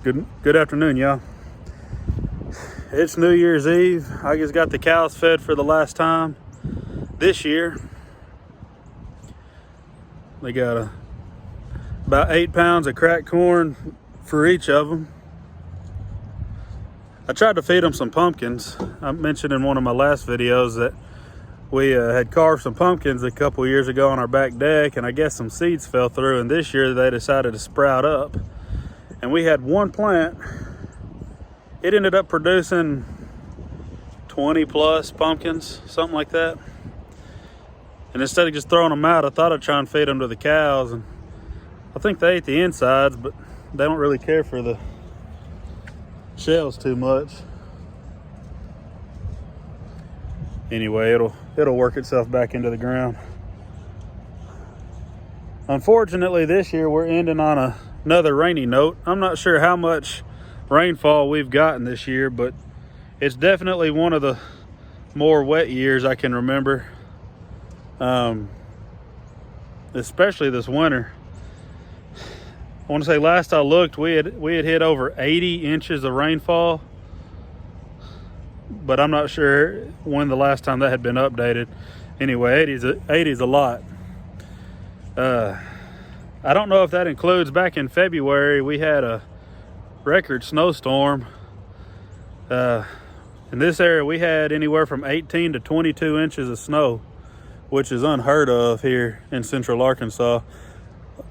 Good afternoon, y'all. It's New Year's Eve. I just got the cows fed for the last time this year. They got about 8 pounds of cracked corn for each of them. I tried to feed them some pumpkins. I mentioned in one of my last videos that we had carved some pumpkins a couple years ago on our back deck, and I guess some seeds fell through, and this year they decided to sprout up. And we had one plant. It ended up producing 20 plus pumpkins, something like that. And instead of just throwing them out, I thought I'd try and feed them to the cows. And I think they ate the insides, but they don't really care for the shells too much. Anyway, it'll work itself back into the ground. Unfortunately, this year we're ending on another rainy note. I'm not sure how much rainfall we've gotten this year, but it's definitely one of the more wet years I can remember. Especially this winter. I want to say last I looked, we had hit over 80 inches of rainfall, but I'm not sure when the last time that had been updated. Anyway, 80 is a lot. I don't know if that includes back in February, we had a record snowstorm. In this area, we had anywhere from 18 to 22 inches of snow, which is unheard of here in central Arkansas.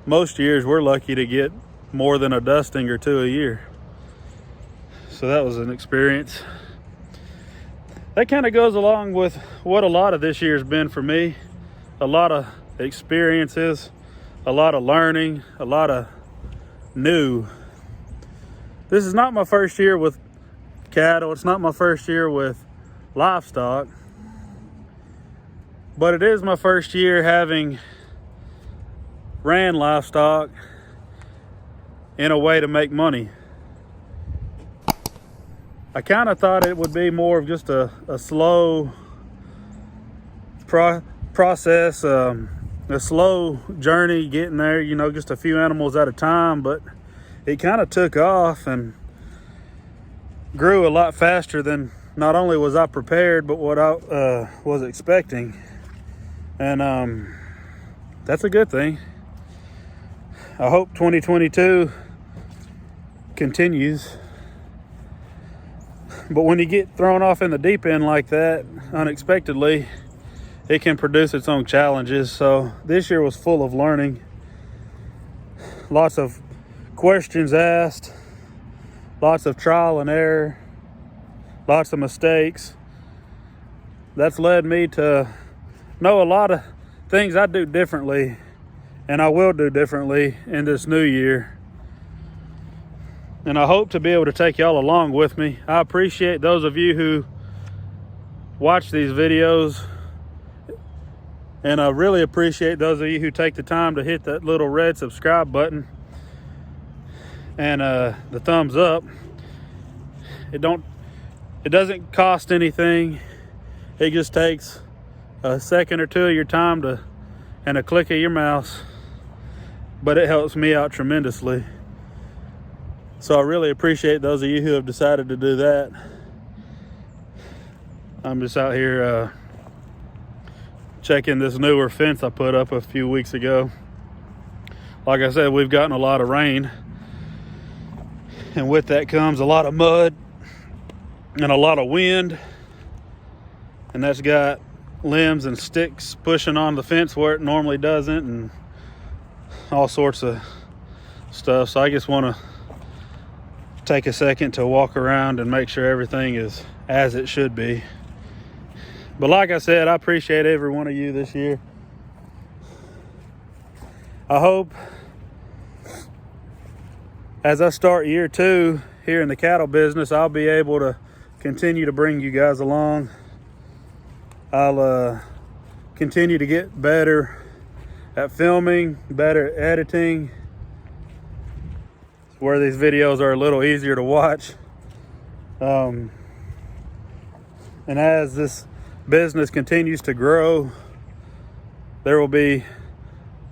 Most years, we're lucky to get more than a dusting or two a year. So that was an experience. That kind of goes along with what a lot of this year's been for me. A lot of experiences, a lot of learning, a lot of new. This is not my first year with cattle. It's not my first year with livestock. But it is my first year having ran livestock in a way to make money. I kind of thought it would be more of just a slow process, a slow journey getting there, just a few animals at a time, but it kind of took off and grew a lot faster than not only was I prepared, but what I was expecting. And that's a good thing. I hope 2022 continues. But when you get thrown off in the deep end like that, unexpectedly, it can produce its own challenges. So this year was full of learning. Lots of questions asked, lots of trial and error, lots of mistakes. That's led me to know a lot of things I do differently, and I will do differently in this new year. And I hope to be able to take y'all along with me. I appreciate those of you who watch these videos, and I really appreciate those of you who take the time to hit that little red subscribe button and the thumbs up. It doesn't cost anything. It just takes a second or two of your time and a click of your mouse, but it helps me out tremendously. So I really appreciate those of you who have decided to do that. I'm just out here checking this newer fence I put up a few weeks ago. Like I said, we've gotten a lot of rain, and with that comes a lot of mud and a lot of wind, and that's got limbs and sticks pushing on the fence where it normally doesn't, and all sorts of stuff. So I just want to take a second to walk around and make sure everything is as it should be. But like I said, I appreciate every one of you this year. I hope as I start year 2 here in the cattle business, I'll be able to continue to bring you guys along. I'll continue to get better at filming, better at editing, where these videos are a little easier to watch. And as this business continues to grow, there will be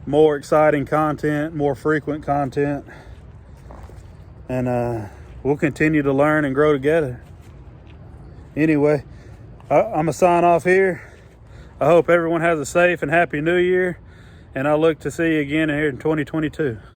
more exciting content, more frequent content. and we'll continue to learn and grow together. Anyway, I'm gonna sign off here. I hope everyone has a safe and happy new year, and I look to see you again here in 2022.